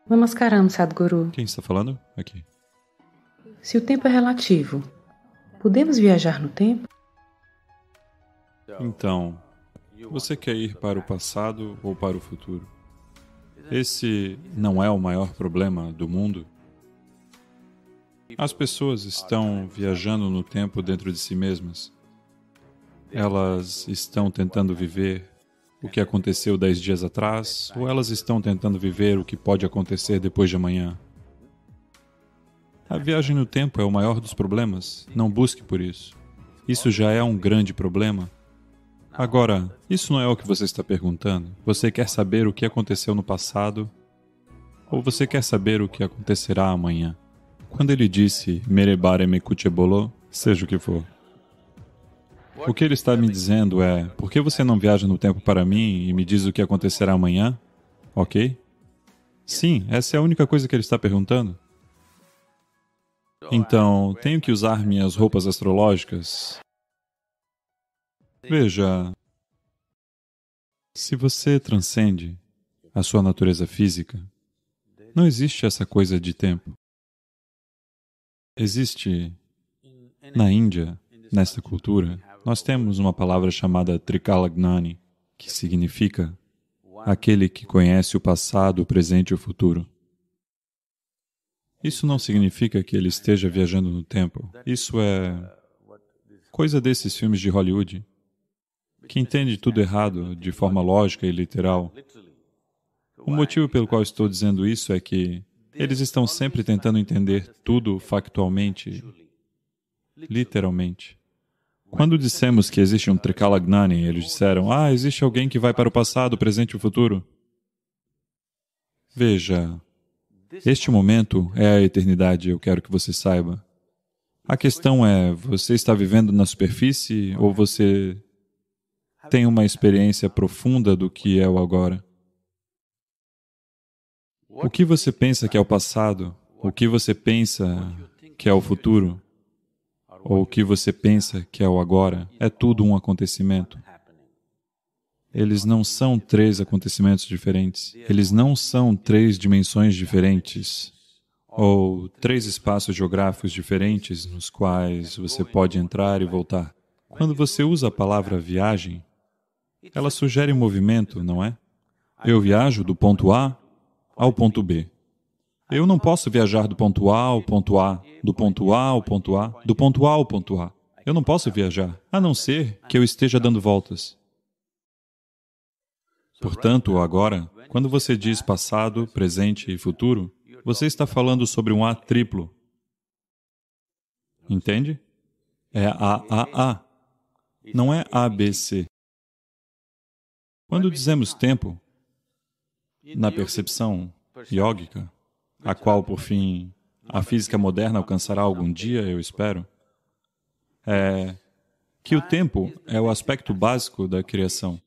Namaskaram, Sadhguru. Quem está falando? Aqui. Se o tempo é relativo, podemos viajar no tempo? Então, você quer ir para o passado ou para o futuro? Esse não é o maior problema do mundo? As pessoas estão viajando no tempo dentro de si mesmas. Elas estão tentando viver o que aconteceu 10 dias atrás, ou elas estão tentando viver o que pode acontecer depois de amanhã. A viagem no tempo é o maior dos problemas. Não busque por isso. Isso já é um grande problema. Agora, isso não é o que você está perguntando. Você quer saber o que aconteceu no passado, ou você quer saber o que acontecerá amanhã? Quando ele disse, Mere bare me kuche bolo, seja o que for. O que ele está me dizendo é, por que você não viaja no tempo para mim e me diz o que acontecerá amanhã? Ok? Sim, essa é a única coisa que ele está perguntando. Então, tenho que usar minhas roupas astrológicas? Veja, se você transcende a sua natureza física, não existe essa coisa de tempo. Existe, na Índia, nesta cultura, nós temos uma palavra chamada Trikalagnani, que significa aquele que conhece o passado, o presente e o futuro. Isso não significa que ele esteja viajando no tempo. Isso é coisa desses filmes de Hollywood, que entende tudo errado, de forma lógica e literal. O motivo pelo qual estou dizendo isso é que eles estão sempre tentando entender tudo factualmente, literalmente. Quando dissemos que existe um Trikalagnani, eles disseram, existe alguém que vai para o passado, o presente e o futuro. Veja, este momento é a eternidade, eu quero que você saiba. A questão é, você está vivendo na superfície ou você tem uma experiência profunda do que é o agora? O que você pensa que é o passado? O que você pensa que é o futuro? Ou o que você pensa que é o agora? É tudo um acontecimento. Eles não são três acontecimentos diferentes. Eles não são três dimensões diferentes. Ou três espaços geográficos diferentes nos quais você pode entrar e voltar. Quando você usa a palavra viagem, ela sugere movimento, não é? Eu viajo do ponto A ao ponto B. Eu não posso viajar do ponto A ao ponto A, do ponto A ao ponto A, do ponto A ao ponto A. Eu não posso viajar, a não ser que eu esteja dando voltas. Portanto, agora, quando você diz passado, presente e futuro, você está falando sobre um A triplo. Entende? É A. Não é ABC. Quando dizemos tempo, na percepção yógica, a qual, por fim, a física moderna alcançará algum dia, eu espero, é que o tempo é o aspecto básico da criação.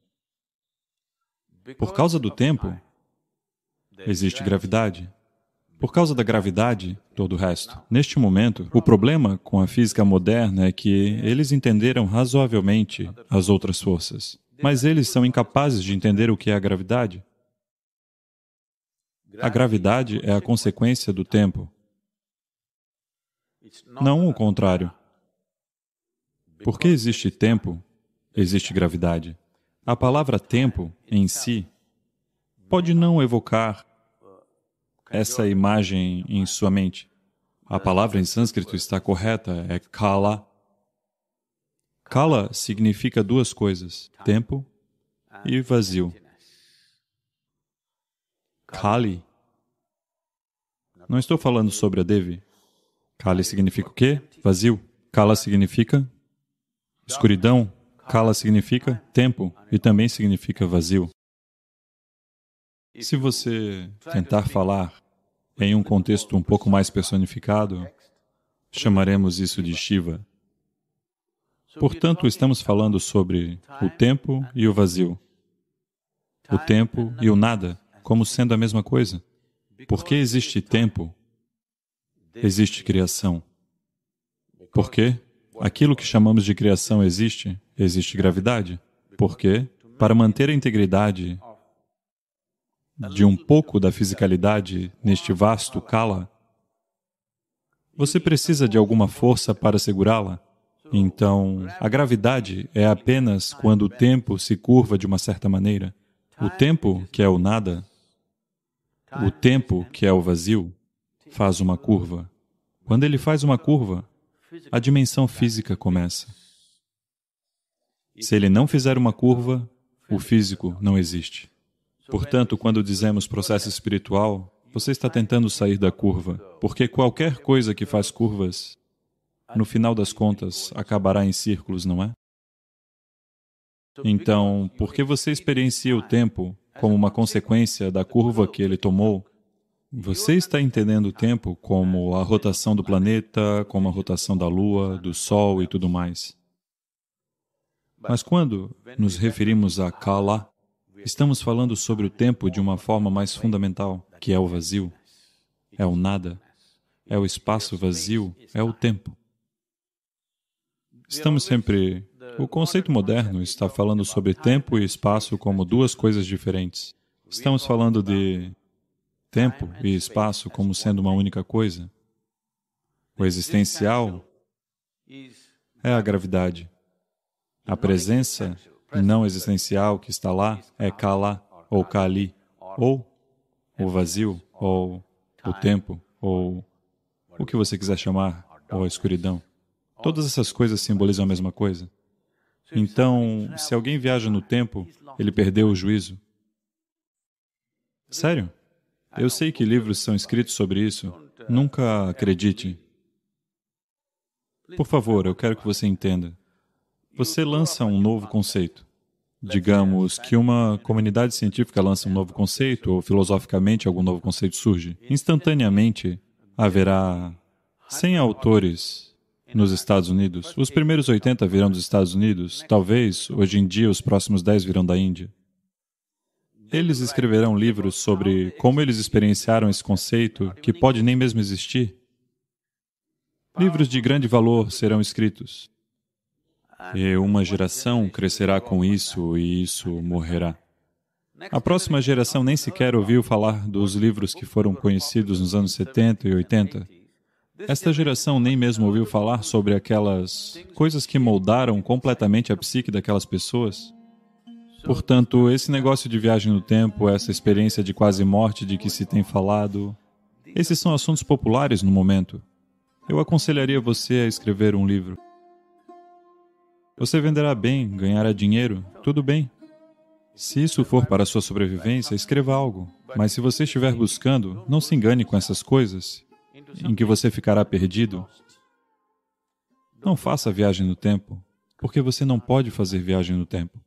Por causa do tempo, existe gravidade. Por causa da gravidade, todo o resto. Neste momento, o problema com a física moderna é que eles entenderam razoavelmente as outras forças, mas eles são incapazes de entender o que é a gravidade. A gravidade é a consequência do tempo, não o contrário. Porque existe tempo, existe gravidade. A palavra tempo, em si, pode não evocar essa imagem em sua mente. A palavra em sânscrito está correta, é kala. Kala significa duas coisas, tempo e vazio. Kali. Não estou falando sobre a Devi. Kali significa o quê? Vazio. Kala significa escuridão. Kala significa tempo e também significa vazio. Se você tentar falar em um contexto um pouco mais personificado, chamaremos isso de Shiva. Portanto, estamos falando sobre o tempo e o vazio. O tempo e o nada, como sendo a mesma coisa. Porque existe tempo, existe criação. Por quê? Aquilo que chamamos de criação existe, existe gravidade. Por quê? Para manter a integridade de um pouco da fisicalidade neste vasto kala, você precisa de alguma força para segurá-la. Então, a gravidade é apenas quando o tempo se curva de uma certa maneira. O tempo, que é o nada, o tempo, que é o vazio, faz uma curva. Quando ele faz uma curva, a dimensão física começa. Se ele não fizer uma curva, o físico não existe. Portanto, quando dizemos processo espiritual, você está tentando sair da curva, porque qualquer coisa que faz curvas, no final das contas, acabará em círculos, não é? Então, porque você experiencia o tempo como uma consequência da curva que ele tomou, você está entendendo o tempo como a rotação do planeta, como a rotação da Lua, do Sol e tudo mais. Mas quando nos referimos a Kala, estamos falando sobre o tempo de uma forma mais fundamental, que é o vazio, é o nada, é o espaço vazio, é o tempo. Estamos sempre... O conceito moderno está falando sobre tempo e espaço como duas coisas diferentes. Estamos falando de tempo e espaço como sendo uma única coisa. O existencial é a gravidade. A presença não existencial que está lá é Kala, ou Kali, ou o vazio, ou o tempo, ou o que você quiser chamar, ou a escuridão. Todas essas coisas simbolizam a mesma coisa. Então, se alguém viaja no tempo, ele perdeu o juízo. Sério? Eu sei que livros são escritos sobre isso. Nunca acredite. Por favor, eu quero que você entenda. Você lança um novo conceito. Digamos que uma comunidade científica lança um novo conceito, ou filosoficamente algum novo conceito surge. Instantaneamente, haverá 100 autores nos Estados Unidos. Os primeiros 80 virão dos Estados Unidos. Talvez, hoje em dia, os próximos 10 virão da Índia. Eles escreverão livros sobre como eles experienciaram esse conceito, que pode nem mesmo existir. Livros de grande valor serão escritos. E uma geração crescerá com isso e isso morrerá. A próxima geração nem sequer ouviu falar dos livros que foram conhecidos nos anos 70 e 80. Esta geração nem mesmo ouviu falar sobre aquelas coisas que moldaram completamente a psique daquelas pessoas. Portanto, esse negócio de viagem no tempo, essa experiência de quase morte de que se tem falado, esses são assuntos populares no momento. Eu aconselharia você a escrever um livro. Você venderá bem, ganhará dinheiro, tudo bem. Se isso for para a sua sobrevivência, escreva algo. Mas se você estiver buscando, não se engane com essas coisas, em que você ficará perdido. Não faça viagem no tempo, porque você não pode fazer viagem no tempo.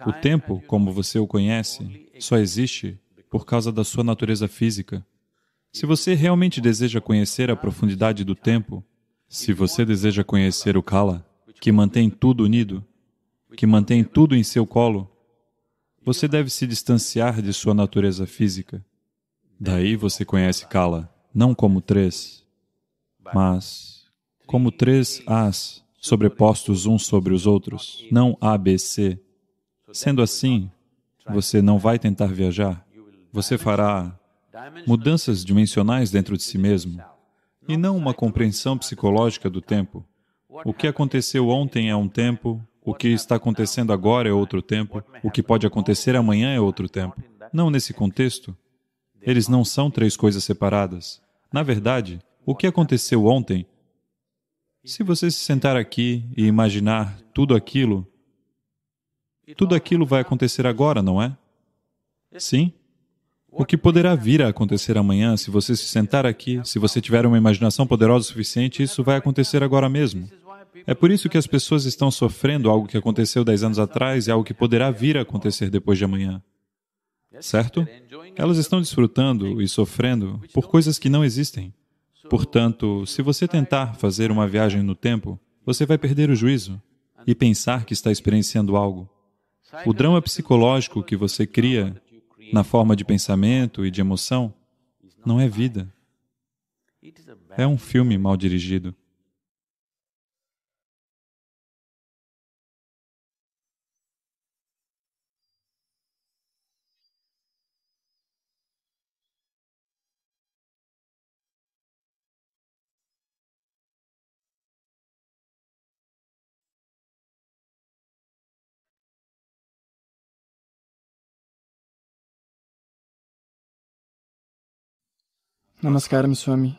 O tempo, como você o conhece, só existe por causa da sua natureza física. Se você realmente deseja conhecer a profundidade do tempo, se você deseja conhecer o Kala, que mantém tudo unido, que mantém tudo em seu colo, você deve se distanciar de sua natureza física. Daí você conhece Kala, não como três, mas como três As sobrepostos uns sobre os outros, não A, B, C. Sendo assim, você não vai tentar viajar, você fará mudanças dimensionais dentro de si mesmo, e não uma compreensão psicológica do tempo. O que aconteceu ontem é um tempo, o que está acontecendo agora é outro tempo, o que pode acontecer amanhã é outro tempo. Não nesse contexto. Eles não são três coisas separadas. Na verdade, o que aconteceu ontem, se você se sentar aqui e imaginar tudo aquilo vai acontecer agora, não é? Sim? O que poderá vir a acontecer amanhã, se você se sentar aqui, se você tiver uma imaginação poderosa o suficiente, isso vai acontecer agora mesmo. É por isso que as pessoas estão sofrendo algo que aconteceu 10 anos atrás e algo que poderá vir a acontecer depois de amanhã. Certo? Elas estão desfrutando e sofrendo por coisas que não existem. Portanto, se você tentar fazer uma viagem no tempo, você vai perder o juízo e pensar que está experienciando algo. O drama psicológico que você cria na forma de pensamento e de emoção não é vida. É um filme mal dirigido. Namaskaram, Swami.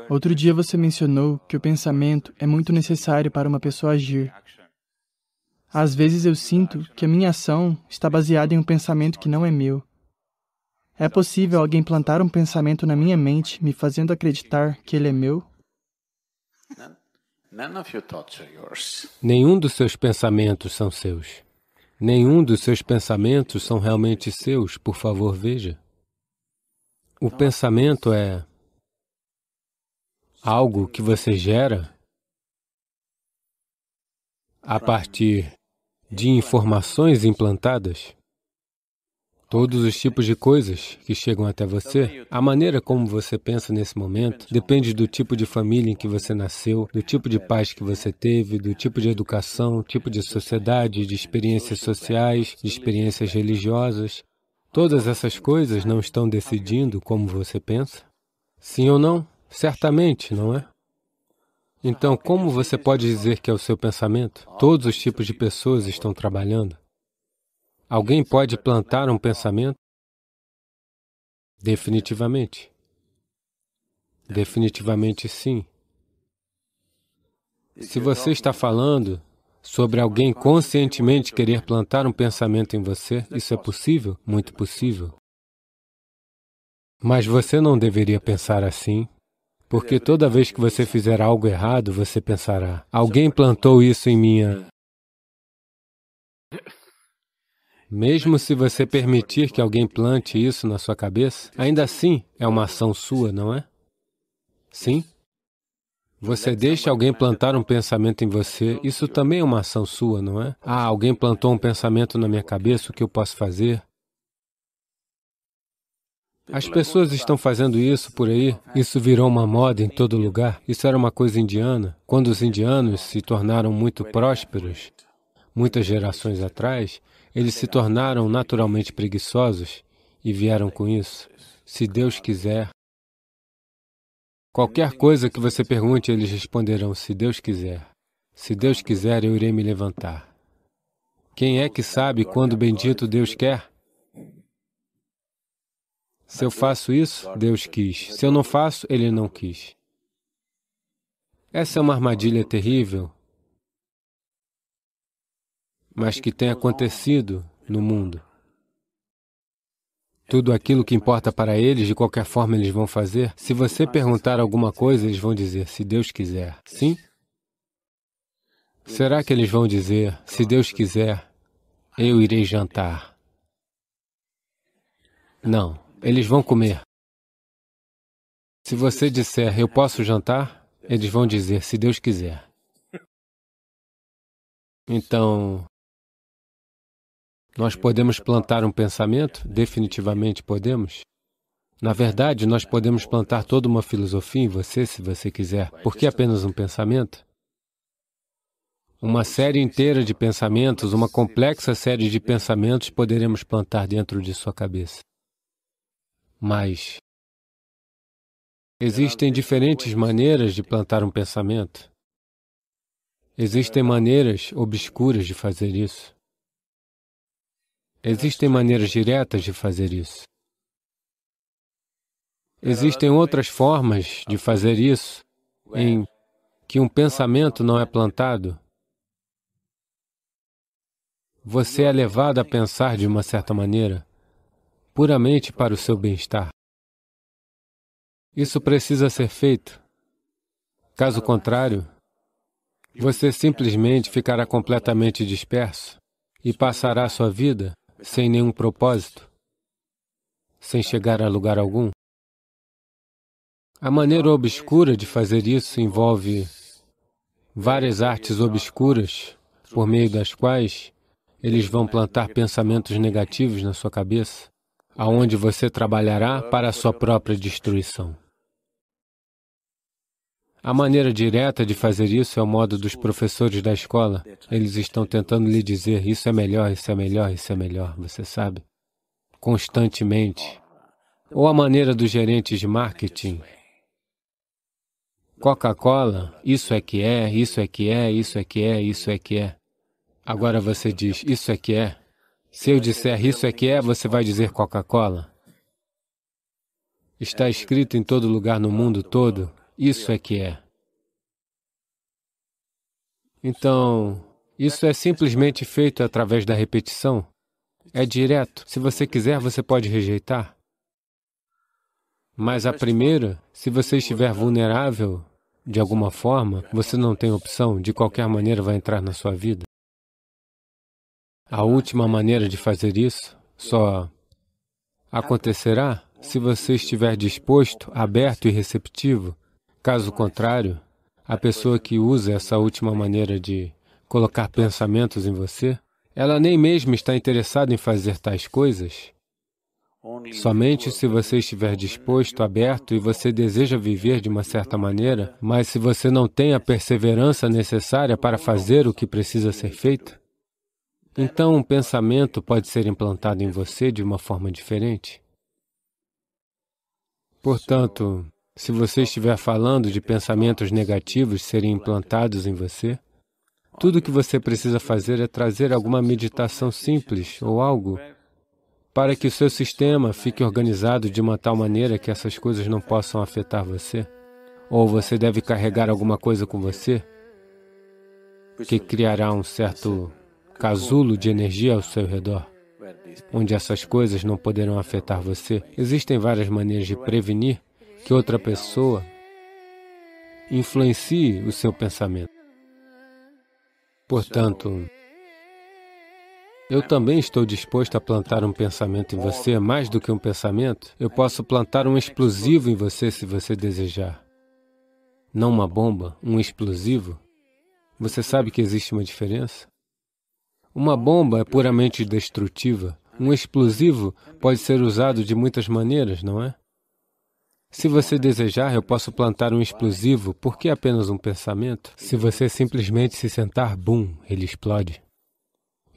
Outro dia você mencionou que o pensamento é muito necessário para uma pessoa agir. Às vezes eu sinto que a minha ação está baseada em um pensamento que não é meu. É possível alguém plantar um pensamento na minha mente, me fazendo acreditar que ele é meu? Nenhum dos seus pensamentos são seus. Nenhum dos seus pensamentos são realmente seus, por favor, veja. O pensamento é algo que você gera a partir de informações implantadas. Todos os tipos de coisas que chegam até você, a maneira como você pensa nesse momento, depende do tipo de família em que você nasceu, do tipo de pais que você teve, do tipo de educação, tipo de sociedade, de experiências sociais, de experiências religiosas. Todas essas coisas não estão decidindo como você pensa? Sim ou não? Certamente, não é? Então, como você pode dizer que é o seu pensamento? Todos os tipos de pessoas estão trabalhando. Alguém pode plantar um pensamento? Definitivamente. Definitivamente sim. Se você está falando sobre alguém conscientemente querer plantar um pensamento em você, isso é possível? Muito possível. Mas você não deveria pensar assim, porque toda vez que você fizer algo errado, você pensará, alguém plantou isso em minha... Mesmo se você permitir que alguém plante isso na sua cabeça, ainda assim é uma ação sua, não é? Sim? Você deixa alguém plantar um pensamento em você, isso também é uma ação sua, não é? Ah, alguém plantou um pensamento na minha cabeça, o que eu posso fazer? As pessoas estão fazendo isso por aí, isso virou uma moda em todo lugar, isso era uma coisa indiana. Quando os indianos se tornaram muito prósperos, muitas gerações atrás, eles se tornaram naturalmente preguiçosos e vieram com isso. Se Deus quiser. Qualquer coisa que você pergunte, eles responderão, se Deus quiser. Se Deus quiser, eu irei me levantar. Quem é que sabe quando bendito Deus quer? Se eu faço isso, Deus quis. Se eu não faço, Ele não quis. Essa é uma armadilha terrível, mas que tem acontecido no mundo. Tudo aquilo que importa para eles, de qualquer forma eles vão fazer. Se você perguntar alguma coisa, eles vão dizer, se Deus quiser. Sim? Será que eles vão dizer, se Deus quiser, eu irei jantar? Não, eles vão comer. Se você disser, eu posso jantar, eles vão dizer, se Deus quiser. Então, nós podemos plantar um pensamento? Definitivamente podemos. Na verdade, nós podemos plantar toda uma filosofia em você, se você quiser. Por que apenas um pensamento? Uma série inteira de pensamentos, uma complexa série de pensamentos poderemos plantar dentro de sua cabeça. Mas existem diferentes maneiras de plantar um pensamento. Existem maneiras obscuras de fazer isso. Existem maneiras diretas de fazer isso. Existem outras formas de fazer isso em que um pensamento não é plantado. Você é levado a pensar de uma certa maneira, puramente para o seu bem-estar. Isso precisa ser feito. Caso contrário, você simplesmente ficará completamente disperso e passará a sua vida sem nenhum propósito, sem chegar a lugar algum. A maneira obscura de fazer isso envolve várias artes obscuras, por meio das quais eles vão plantar pensamentos negativos na sua cabeça, aonde você trabalhará para a sua própria destruição. A maneira direta de fazer isso é o modo dos professores da escola. Eles estão tentando lhe dizer, isso é melhor, isso é melhor, isso é melhor, você sabe? Constantemente. Ou a maneira dos gerentes de marketing. Coca-Cola, isso é que é, isso é que é, isso é que é, isso é que é. Agora você diz, isso é que é. Se eu disser isso é que é, você vai dizer Coca-Cola? Está escrito em todo lugar no mundo todo. Isso é que é. Então, isso é simplesmente feito através da repetição. É direto. Se você quiser, você pode rejeitar. Mas a primeira, se você estiver vulnerável, de alguma forma, você não tem opção, de qualquer maneira vai entrar na sua vida. A última maneira de fazer isso só acontecerá se você estiver disposto, aberto e receptivo. Caso contrário, a pessoa que usa essa última maneira de colocar pensamentos em você, ela nem mesmo está interessada em fazer tais coisas. Somente se você estiver disposto, aberto e você deseja viver de uma certa maneira, mas se você não tem a perseverança necessária para fazer o que precisa ser feito, então um pensamento pode ser implantado em você de uma forma diferente. Portanto, se você estiver falando de pensamentos negativos serem implantados em você, tudo o que você precisa fazer é trazer alguma meditação simples ou algo para que o seu sistema fique organizado de uma tal maneira que essas coisas não possam afetar você. Ou você deve carregar alguma coisa com você que criará um certo casulo de energia ao seu redor, onde essas coisas não poderão afetar você. Existem várias maneiras de prevenir que outra pessoa influencie o seu pensamento. Portanto, eu também estou disposto a plantar um pensamento em você, mais do que um pensamento. Eu posso plantar um explosivo em você se você desejar. Não uma bomba, um explosivo. Você sabe que existe uma diferença? Uma bomba é puramente destrutiva. Um explosivo pode ser usado de muitas maneiras, não é? Se você desejar, eu posso plantar um explosivo. Por que apenas um pensamento? Se você simplesmente se sentar, bum, ele explode.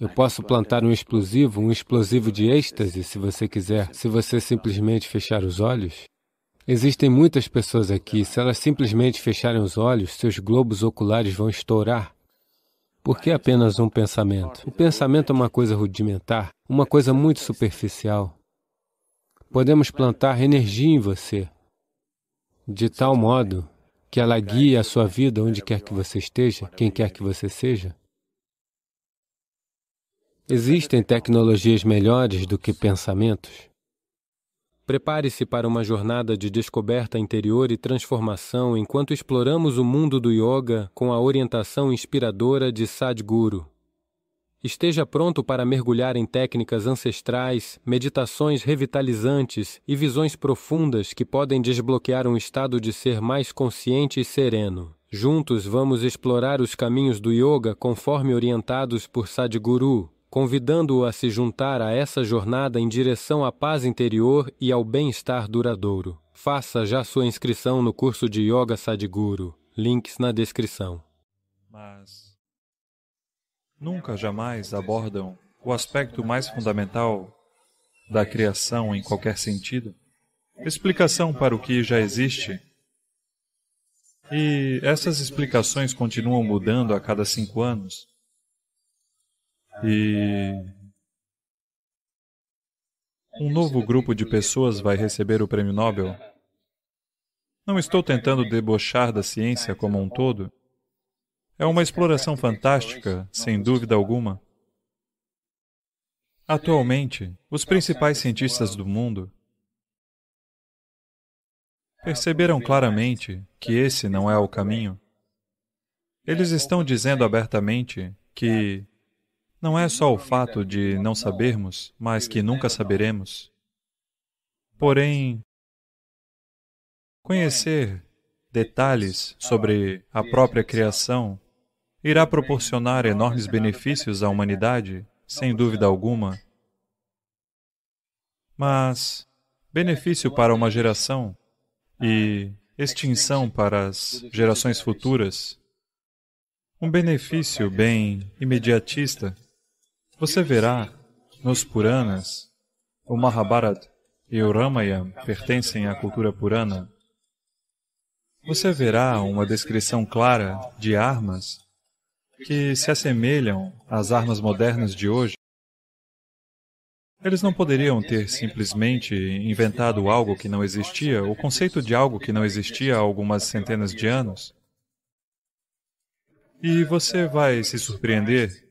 Eu posso plantar um explosivo de êxtase, se você quiser, se você simplesmente fechar os olhos. Existem muitas pessoas aqui, se elas simplesmente fecharem os olhos, seus globos oculares vão estourar. Por que apenas um pensamento? O pensamento é uma coisa rudimentar, uma coisa muito superficial. Podemos plantar energia em você, de tal modo que ela guie a sua vida onde quer que você esteja, quem quer que você seja. Existem tecnologias melhores do que pensamentos. Prepare-se para uma jornada de descoberta interior e transformação enquanto exploramos o mundo do yoga com a orientação inspiradora de Sadhguru. Esteja pronto para mergulhar em técnicas ancestrais, meditações revitalizantes e visões profundas que podem desbloquear um estado de ser mais consciente e sereno. Juntos vamos explorar os caminhos do yoga conforme orientados por Sadhguru, convidando-o a se juntar a essa jornada em direção à paz interior e ao bem-estar duradouro. Faça já sua inscrição no curso de Yoga Sadhguru. Links na descrição. Mas nunca, jamais abordam o aspecto mais fundamental da criação em qualquer sentido. Explicação para o que já existe. E essas explicações continuam mudando a cada 5 anos. E um novo grupo de pessoas vai receber o prêmio Nobel. Não estou tentando debochar da ciência como um todo. É uma exploração fantástica, sem dúvida alguma. Atualmente, os principais cientistas do mundo perceberam claramente que esse não é o caminho. Eles estão dizendo abertamente que não é só o fato de não sabermos, mas que nunca saberemos. Porém, conhecer detalhes sobre a própria criação irá proporcionar enormes benefícios à humanidade, sem dúvida alguma. Mas benefício para uma geração e extinção para as gerações futuras, um benefício bem imediatista. Você verá, nos Puranas, o Mahabharata e o Ramayana pertencem à cultura Purana. Você verá uma descrição clara de armas que se assemelham às armas modernas de hoje. Eles não poderiam ter simplesmente inventado algo que não existia, o conceito de algo que não existia há algumas centenas de anos. E você vai se surpreender.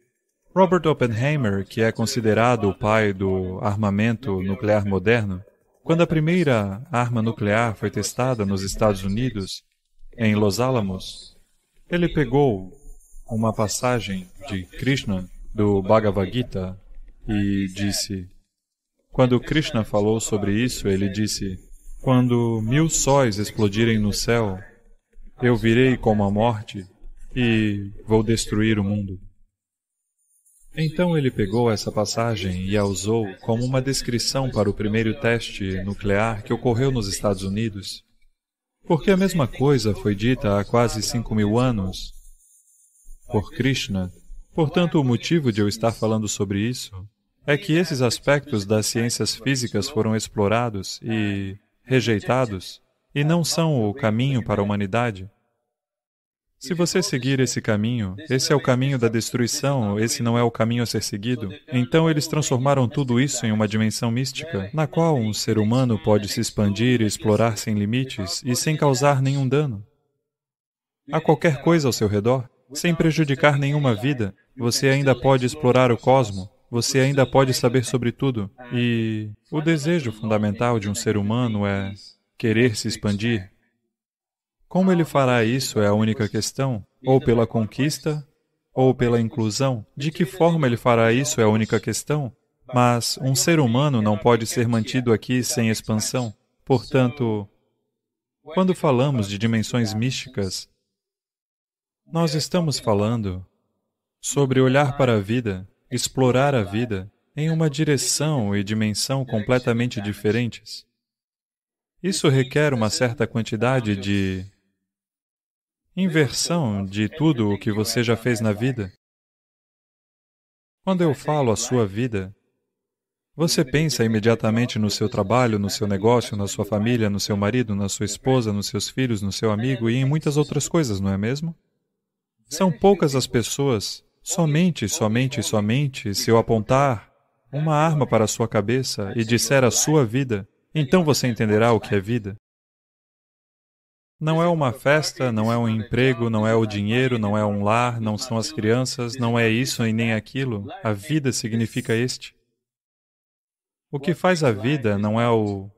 Robert Oppenheimer, que é considerado o pai do armamento nuclear moderno, quando a primeira arma nuclear foi testada nos Estados Unidos, em Los Alamos, ele pegou uma passagem de Krishna, do Bhagavad Gita, e disse... Quando Krishna falou sobre isso, ele disse, quando 1000 sóis explodirem no céu, eu virei como a morte e vou destruir o mundo. Então ele pegou essa passagem e a usou como uma descrição para o primeiro teste nuclear que ocorreu nos Estados Unidos. Porque a mesma coisa foi dita há quase 5.000 anos por Krishna. Portanto, o motivo de eu estar falando sobre isso é que esses aspectos das ciências físicas foram explorados e rejeitados e não são o caminho para a humanidade. Se você seguir esse caminho, esse é o caminho da destruição, esse não é o caminho a ser seguido. Então eles transformaram tudo isso em uma dimensão mística, na qual um ser humano pode se expandir e explorar sem limites e sem causar nenhum dano a qualquer coisa ao seu redor, sem prejudicar nenhuma vida. Você ainda pode explorar o cosmos. Você ainda pode saber sobre tudo. E o desejo fundamental de um ser humano é querer se expandir. Como ele fará isso é a única questão. Ou pela conquista, ou pela inclusão. De que forma ele fará isso é a única questão. Mas um ser humano não pode ser mantido aqui sem expansão. Portanto, quando falamos de dimensões místicas, nós estamos falando sobre olhar para a vida, explorar a vida em uma direção e dimensão completamente diferentes. Isso requer uma certa quantidade de inversão de tudo o que você já fez na vida. Quando eu falo a sua vida, você pensa imediatamente no seu trabalho, no seu negócio, na sua família, no seu marido, na sua esposa, nos seus filhos, no seu amigo e em muitas outras coisas, não é mesmo? São poucas as pessoas. Somente, se eu apontar uma arma para a sua cabeça e disser a sua vida, então você entenderá o que é vida. Não é uma festa, não é um emprego, não é o dinheiro, não é um lar, não são as crianças, não é isso e nem aquilo. A vida significa este. O que faz a vida não é o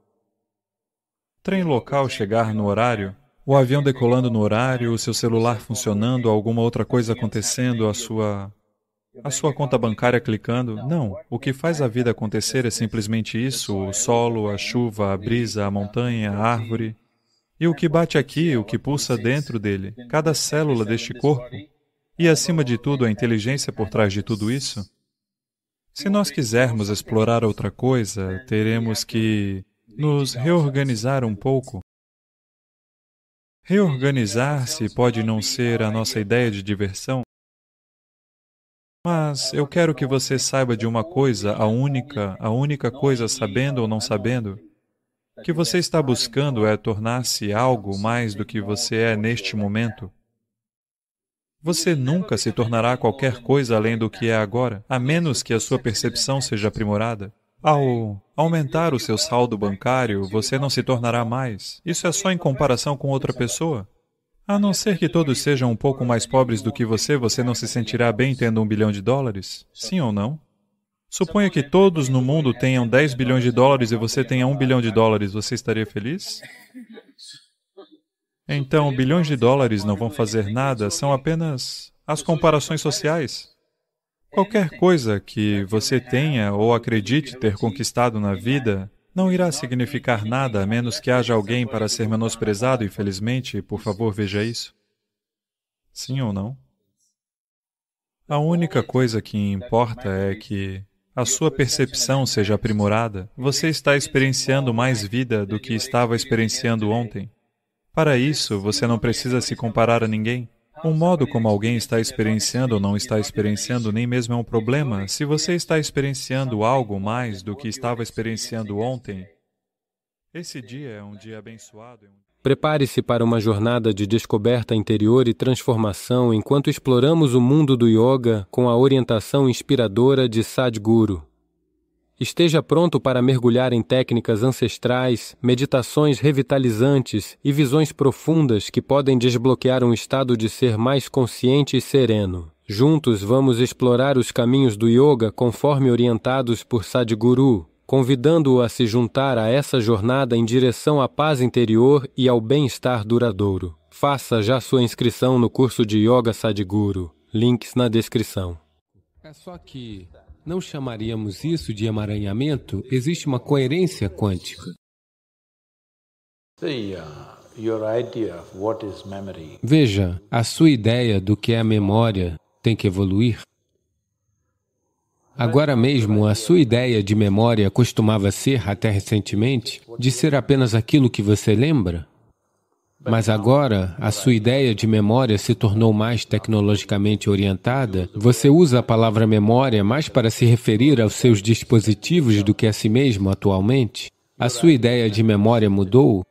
trem local chegar no horário, o avião decolando no horário, o seu celular funcionando, alguma outra coisa acontecendo, a sua conta bancária clicando. Não, o que faz a vida acontecer é simplesmente isso, o solo, a chuva, a brisa, a montanha, a árvore. E o que bate aqui, o que pulsa dentro dele, cada célula deste corpo. E, acima de tudo, a inteligência por trás de tudo isso. Se nós quisermos explorar outra coisa, teremos que nos reorganizar um pouco. Reorganizar-se pode não ser a nossa ideia de diversão, mas eu quero que você saiba de uma coisa, a única coisa, sabendo ou não sabendo, que você está buscando é tornar-se algo mais do que você é neste momento. Você nunca se tornará qualquer coisa além do que é agora, a menos que a sua percepção seja aprimorada. Ao aumentar o seu saldo bancário, você não se tornará mais. Isso é só em comparação com outra pessoa. A não ser que todos sejam um pouco mais pobres do que você não se sentirá bem tendo $1 bilhão? Sim ou não? Suponha que todos no mundo tenham $10 bilhões e você tenha $1 bilhão, você estaria feliz? Então, bilhões de dólares não vão fazer nada, são apenas as comparações sociais. Qualquer coisa que você tenha ou acredite ter conquistado na vida não irá significar nada a menos que haja alguém para ser menosprezado, infelizmente. Por favor, veja isso. Sim ou não? A única coisa que importa é que a sua percepção seja aprimorada. Você está experienciando mais vida do que estava experienciando ontem. Para isso, você não precisa se comparar a ninguém. O modo como alguém está experienciando ou não está experienciando nem mesmo é um problema. Se você está experienciando algo mais do que estava experienciando ontem, esse dia é um dia abençoado. Prepare-se para uma jornada de descoberta interior e transformação enquanto exploramos o mundo do yoga com a orientação inspiradora de Sadhguru. Esteja pronto para mergulhar em técnicas ancestrais, meditações revitalizantes e visões profundas que podem desbloquear um estado de ser mais consciente e sereno. Juntos vamos explorar os caminhos do yoga conforme orientados por Sadhguru, convidando-o a se juntar a essa jornada em direção à paz interior e ao bem-estar duradouro. Faça já sua inscrição no curso de Yoga Sadhguru. Links na descrição. É só que não chamaríamos isso de emaranhamento? Existe uma coerência quântica. Veja, a sua ideia do que é a memória tem que evoluir. Agora mesmo, a sua ideia de memória costumava ser, até recentemente, de ser apenas aquilo que você lembra. Mas agora, a sua ideia de memória se tornou mais tecnologicamente orientada. Você usa a palavra memória mais para se referir aos seus dispositivos do que a si mesmo atualmente. A sua ideia de memória mudou,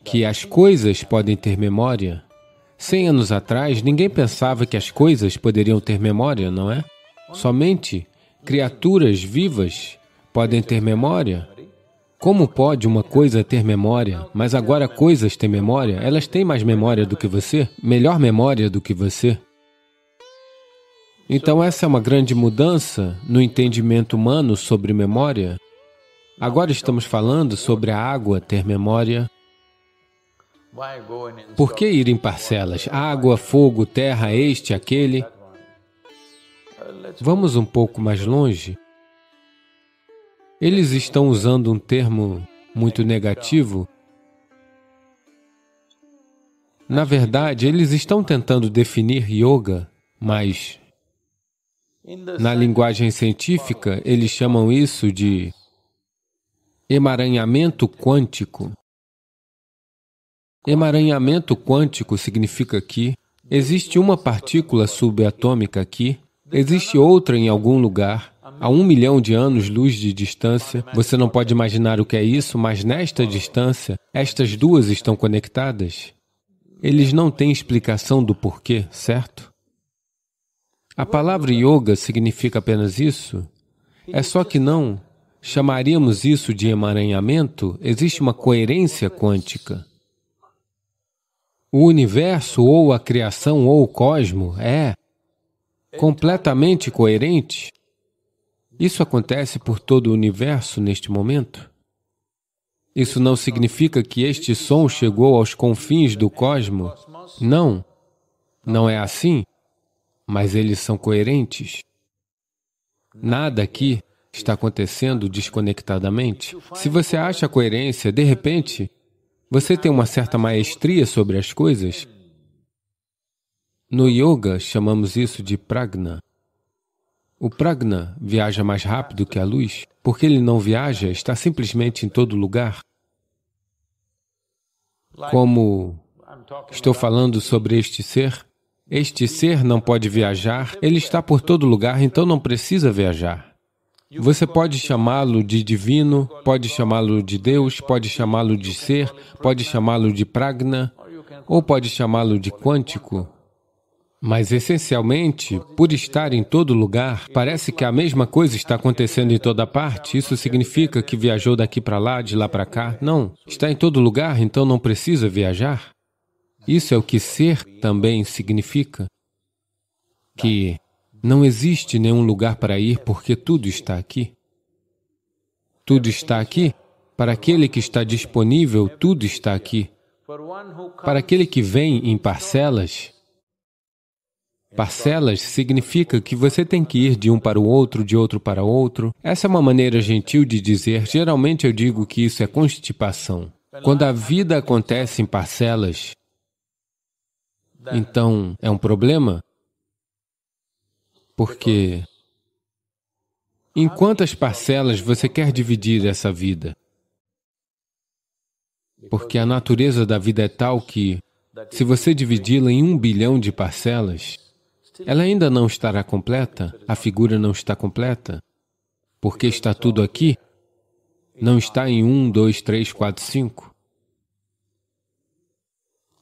que as coisas podem ter memória. 100 anos atrás, ninguém pensava que as coisas poderiam ter memória, não é? Somente criaturas vivas podem ter memória. Como pode uma coisa ter memória, mas agora coisas têm memória? Elas têm mais memória do que você? Melhor memória do que você? Então essa é uma grande mudança no entendimento humano sobre memória. Agora estamos falando sobre a água ter memória. Por que ir em parcelas? Água, fogo, terra, este, aquele. Vamos um pouco mais longe. Eles estão usando um termo muito negativo. Na verdade, eles estão tentando definir yoga, mas na linguagem científica, eles chamam isso de emaranhamento quântico. Emaranhamento quântico significa que existe uma partícula subatômica aqui, existe outra em algum lugar, a 1 milhão de anos-luz de distância. Você não pode imaginar o que é isso, mas nesta distância, estas duas estão conectadas. Eles não têm explicação do porquê, certo? A palavra yoga significa apenas isso? É só que não chamaríamos isso de emaranhamento. Existe uma coerência quântica. O universo, ou a criação, ou o cosmo é completamente coerente. Isso acontece por todo o universo neste momento. Isso não significa que este som chegou aos confins do cosmo. Não, não é assim, mas eles são coerentes. Nada aqui está acontecendo desconectadamente. Se você acha a coerência, de repente, você tem uma certa maestria sobre as coisas. No yoga, chamamos isso de prajna. O prajna viaja mais rápido que a luz. Porque ele não viaja, está simplesmente em todo lugar. Como estou falando sobre este ser não pode viajar, ele está por todo lugar, então não precisa viajar. Você pode chamá-lo de divino, pode chamá-lo de Deus, pode chamá-lo de ser, pode chamá-lo de prajna, ou pode chamá-lo de quântico. Mas, essencialmente, por estar em todo lugar, parece que a mesma coisa está acontecendo em toda parte. Isso significa que viajou daqui para lá, de lá para cá? Não. Está em todo lugar, então não precisa viajar. Isso é o que ser também significa. Que não existe nenhum lugar para ir porque tudo está aqui. Tudo está aqui. Para aquele que está disponível, tudo está aqui. Para aquele que vem em parcelas, parcelas significa que você tem que ir de um para o outro, de outro para outro. Essa é uma maneira gentil de dizer, geralmente eu digo que isso é constipação. Quando a vida acontece em parcelas, então é um problema, porque em quantas parcelas você quer dividir essa vida? Porque a natureza da vida é tal que, se você dividi-la em 1 bilhão de parcelas, ela ainda não estará completa, a figura não está completa, porque está tudo aqui, não está em 1, 2, 3, 4, 5.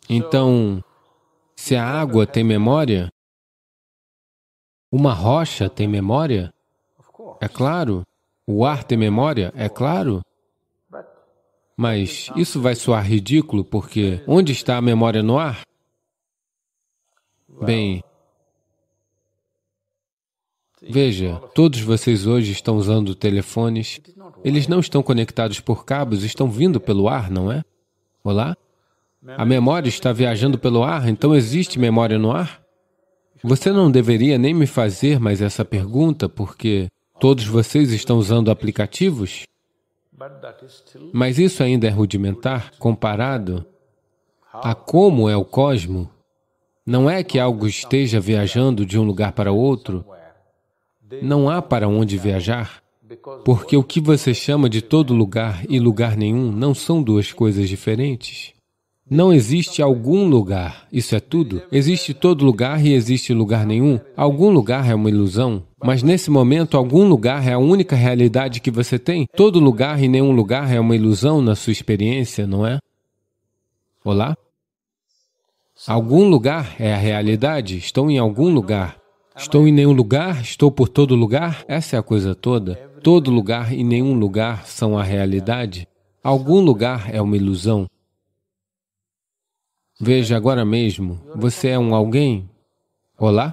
Então, se a água tem memória, uma rocha tem memória? É claro, O ar tem memória? É claro. Mas isso vai soar ridículo, porque onde está a memória no ar? Bem, veja, todos vocês hoje estão usando telefones. Eles não estão conectados por cabos, estão vindo pelo ar, não é? Olá? A memória está viajando pelo ar, então existe memória no ar? Você não deveria nem me fazer mais essa pergunta, porque todos vocês estão usando aplicativos? Mas isso ainda é rudimentar comparado a como é o cosmos. Não é que algo esteja viajando de um lugar para outro. Não há para onde viajar, porque o que você chama de todo lugar e lugar nenhum não são duas coisas diferentes. Não existe algum lugar, isso é tudo. Existe todo lugar e existe lugar nenhum. Algum lugar é uma ilusão, mas nesse momento algum lugar é a única realidade que você tem. Todo lugar e nenhum lugar é uma ilusão na sua experiência, não é? Olá? Algum lugar é a realidade. Estou em algum lugar. Estou em nenhum lugar? Estou por todo lugar? Essa é a coisa toda. Todo lugar e nenhum lugar são a realidade. Algum lugar é uma ilusão. Veja agora mesmo, você é um alguém? Olá?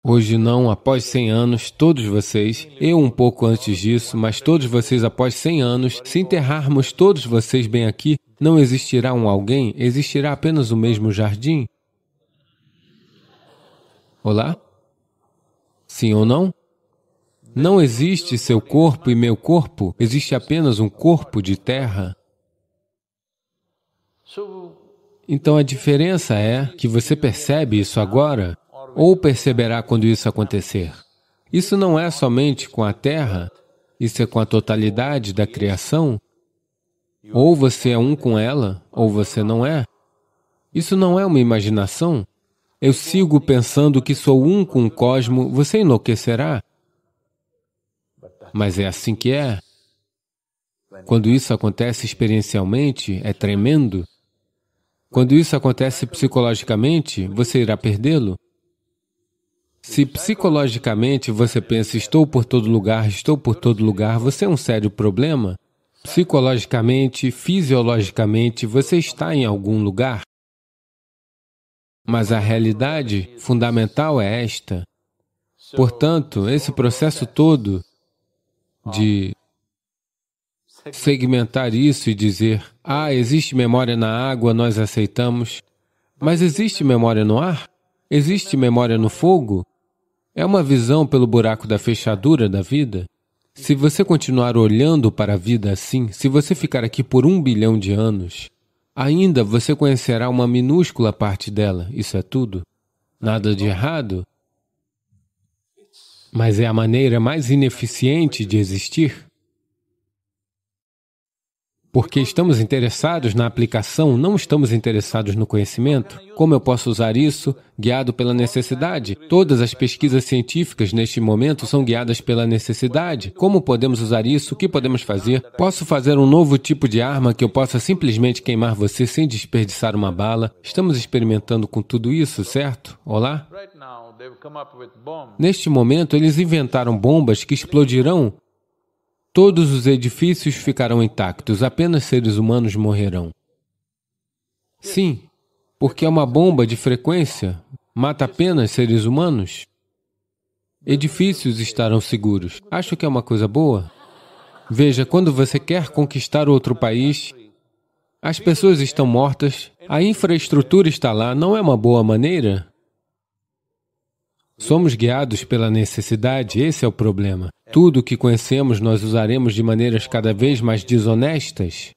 Hoje não, após 100 anos, todos vocês, eu um pouco antes disso, mas todos vocês após 100 anos, se enterrarmos todos vocês bem aqui, não existirá um alguém, existirá apenas o mesmo jardim? Olá? Sim ou não? Não existe seu corpo e meu corpo, existe apenas um corpo de terra. Então a diferença é que você percebe isso agora, ou perceberá quando isso acontecer. Isso não é somente com a terra, isso é com a totalidade da criação. Ou você é um com ela, ou você não é. Isso não é uma imaginação. Eu sigo pensando que sou um com o cosmos, você enlouquecerá. Mas é assim que é. Quando isso acontece experiencialmente, é tremendo. Quando isso acontece psicologicamente, você irá perdê-lo. Se psicologicamente você pensa, estou por todo lugar, você é um sério problema. Psicologicamente, fisiologicamente, você está em algum lugar. Mas a realidade fundamental é esta. Portanto, esse processo todo de segmentar isso e dizer, existe memória na água, nós aceitamos, mas existe memória no ar? Existe memória no fogo? É uma visão pelo buraco da fechadura da vida? Se você continuar olhando para a vida assim, se você ficar aqui por 1 bilhão de anos, ainda você conhecerá uma minúscula parte dela, isso é tudo. Nada de errado, mas é a maneira mais ineficiente de existir. Porque estamos interessados na aplicação, não estamos interessados no conhecimento. Como eu posso usar isso? Guiado pela necessidade. Todas as pesquisas científicas neste momento são guiadas pela necessidade. Como podemos usar isso? O que podemos fazer? Posso fazer um novo tipo de arma que eu possa simplesmente queimar você sem desperdiçar uma bala? Estamos experimentando com tudo isso, certo? Olá? Neste momento, eles inventaram bombas que explodirão. Todos os edifícios ficarão intactos, apenas seres humanos morrerão. Sim, porque é uma bomba de frequência, mata apenas seres humanos. Edifícios estarão seguros. Acho que é uma coisa boa. Veja, quando você quer conquistar outro país, as pessoas estão mortas, a infraestrutura está lá, não é uma boa maneira? Somos guiados pela necessidade, esse é o problema. Tudo o que conhecemos nós usaremos de maneiras cada vez mais desonestas.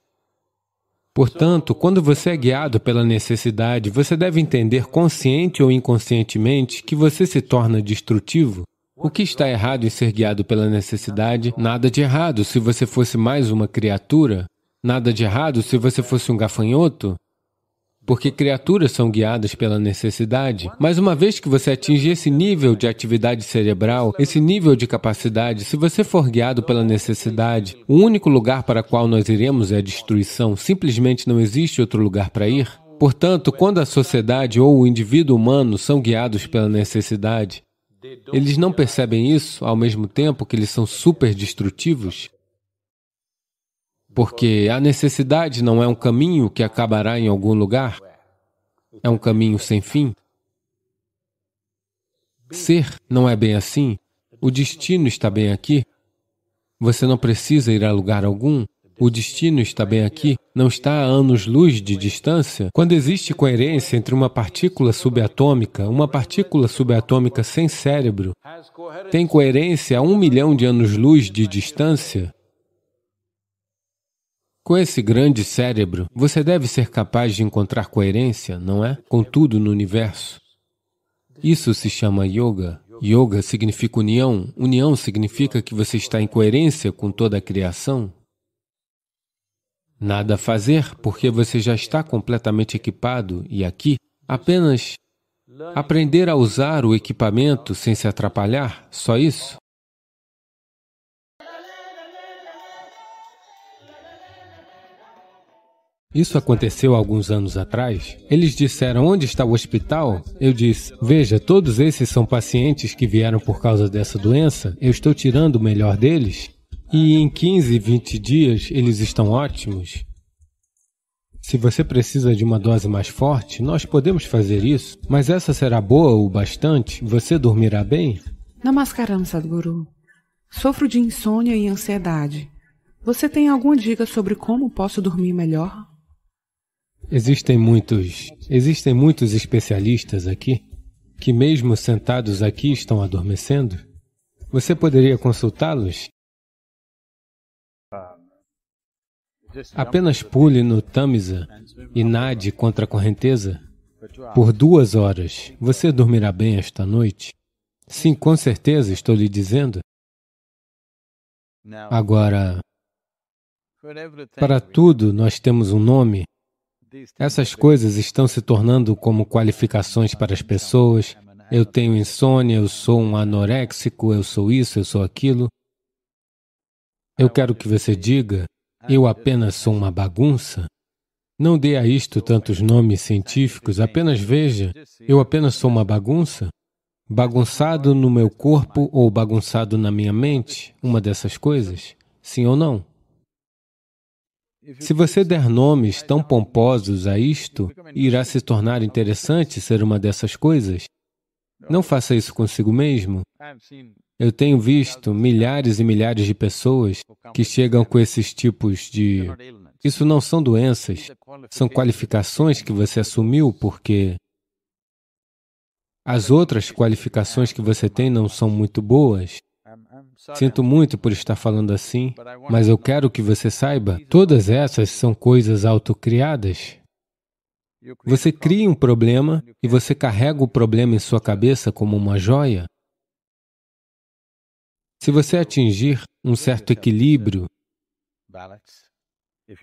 Portanto, quando você é guiado pela necessidade, você deve entender consciente ou inconscientemente que você se torna destrutivo. O que está errado em ser guiado pela necessidade? Nada de errado se você fosse mais uma criatura. Nada de errado se você fosse um gafanhoto. Porque criaturas são guiadas pela necessidade. Mas uma vez que você atinge esse nível de atividade cerebral, esse nível de capacidade, se você for guiado pela necessidade, o único lugar para o qual nós iremos é a destruição. Simplesmente não existe outro lugar para ir. Portanto, quando a sociedade ou o indivíduo humano são guiados pela necessidade, Eles não percebem isso ao mesmo tempo que eles são super destrutivos? Porque a necessidade não é um caminho que acabará em algum lugar, é um caminho sem fim. Ser não é bem assim. O destino está bem aqui. Você não precisa ir a lugar algum. O destino está bem aqui. Não está a anos-luz de distância. Quando existe coerência entre uma partícula subatômica sem cérebro, tem coerência a 1 milhão de anos-luz de distância, com esse grande cérebro, você deve ser capaz de encontrar coerência, não é? Com tudo no universo. Isso se chama yoga. Yoga significa união. União significa que você está em coerência com toda a criação. Nada a fazer, porque você já está completamente equipado e aqui, apenas aprender a usar o equipamento sem se atrapalhar, só isso. Isso aconteceu alguns anos atrás. Eles disseram, onde está o hospital? Eu disse, veja, todos esses são pacientes que vieram por causa dessa doença, eu estou tirando o melhor deles, e em 15, 20 dias eles estão ótimos. Se você precisa de uma dose mais forte, nós podemos fazer isso, mas essa será boa o bastante? Você dormirá bem? Namaskaram, Sadhguru. Sofro de insônia e ansiedade. Você tem alguma dica sobre como posso dormir melhor? Existem muitos especialistas aqui, que mesmo sentados aqui estão adormecendo. Você poderia consultá-los? Apenas pule no Tamisa e nade contra a correnteza por 2 horas. Você dormirá bem esta noite? Sim, com certeza, estou lhe dizendo. Agora, para tudo nós temos um nome. Essas coisas estão se tornando como qualificações para as pessoas. Eu tenho insônia, eu sou um anoréxico, eu sou isso, eu sou aquilo. Eu quero que você diga, eu apenas sou uma bagunça. Não dê a isto tantos nomes científicos, apenas veja, eu apenas sou uma bagunça. Bagunçado no meu corpo ou bagunçado na minha mente, uma dessas coisas, sim ou não? Se você der nomes tão pomposos a isto, irá se tornar interessante ser uma dessas coisas. Não faça isso consigo mesmo. Eu tenho visto milhares e milhares de pessoas que chegam com esses tipos de... Isso não são doenças, são qualificações que você assumiu porque as outras qualificações que você tem não são muito boas. Sinto muito por estar falando assim, mas eu quero que você saiba, todas essas são coisas autocriadas. Você cria um problema e você carrega o problema em sua cabeça como uma joia. Se você atingir um certo equilíbrio,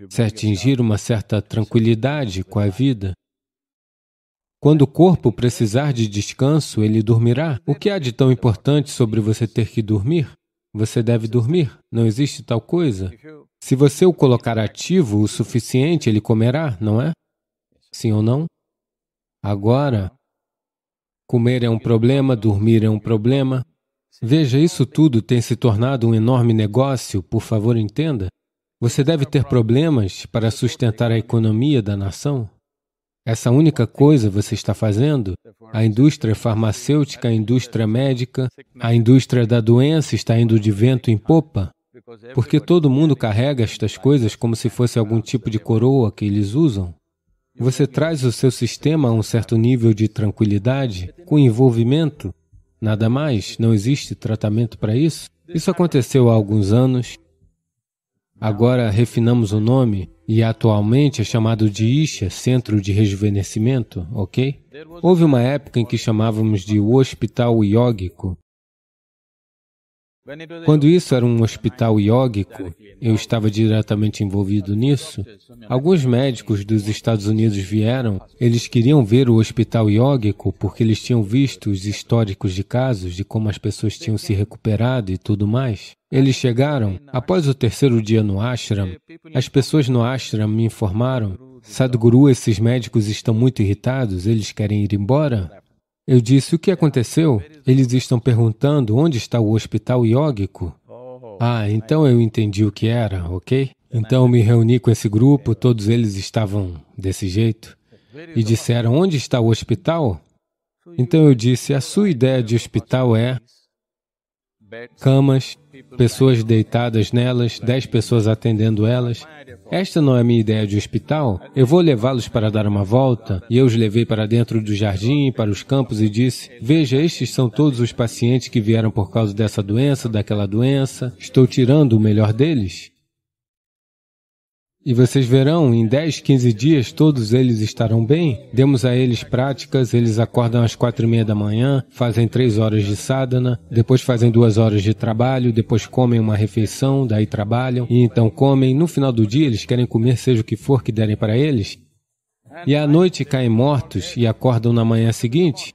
se atingir uma certa tranquilidade com a vida, quando o corpo precisar de descanso, ele dormirá. O que há de tão importante sobre você ter que dormir? Você deve dormir, não existe tal coisa. Se você o colocar ativo o suficiente, ele comerá, não é? Sim ou não? Agora, comer é um problema, dormir é um problema. Veja, isso tudo tem se tornado um enorme negócio, por favor, entenda. Você deve ter problemas para sustentar a economia da nação. Essa única coisa você está fazendo, a indústria farmacêutica, a indústria médica, a indústria da doença está indo de vento em popa, porque todo mundo carrega estas coisas como se fosse algum tipo de coroa que eles usam. Você traz o seu sistema a um certo nível de tranquilidade, com envolvimento, nada mais, não existe tratamento para isso. Isso aconteceu há alguns anos. Agora refinamos o nome e atualmente é chamado de Isha, Centro de Rejuvenescimento, ok? Houve uma época em que chamávamos de o Hospital Iógico. Quando isso era um hospital iógico, eu estava diretamente envolvido nisso. Alguns médicos dos Estados Unidos vieram, eles queriam ver o hospital iógico porque eles tinham visto os históricos de casos, de como as pessoas tinham se recuperado e tudo mais. Eles chegaram, após o 3º dia no ashram, as pessoas no ashram me informaram, Sadhguru, esses médicos estão muito irritados, eles querem ir embora. Eu disse, o que aconteceu? Eles estão perguntando onde está o hospital iógico. Ah, então eu entendi o que era, ok? Então eu me reuni com esse grupo, todos eles estavam desse jeito, e disseram, onde está o hospital? Então eu disse, a sua ideia de hospital é camas, pessoas deitadas nelas, 10 pessoas atendendo elas. Esta não é a minha ideia de hospital. Eu vou levá-los para dar uma volta. E eu os levei para dentro do jardim, para os campos e disse, veja, estes são todos os pacientes que vieram por causa dessa doença, daquela doença. Estou tirando o melhor deles. E vocês verão, em 10, 15 dias, todos eles estarão bem. Demos a eles práticas, eles acordam às 4:30 da manhã, fazem 3 horas de sadhana, depois fazem 2 horas de trabalho, depois comem uma refeição, daí trabalham, e então comem. No final do dia, eles querem comer seja o que for que derem para eles. E à noite caem mortos e acordam na manhã seguinte.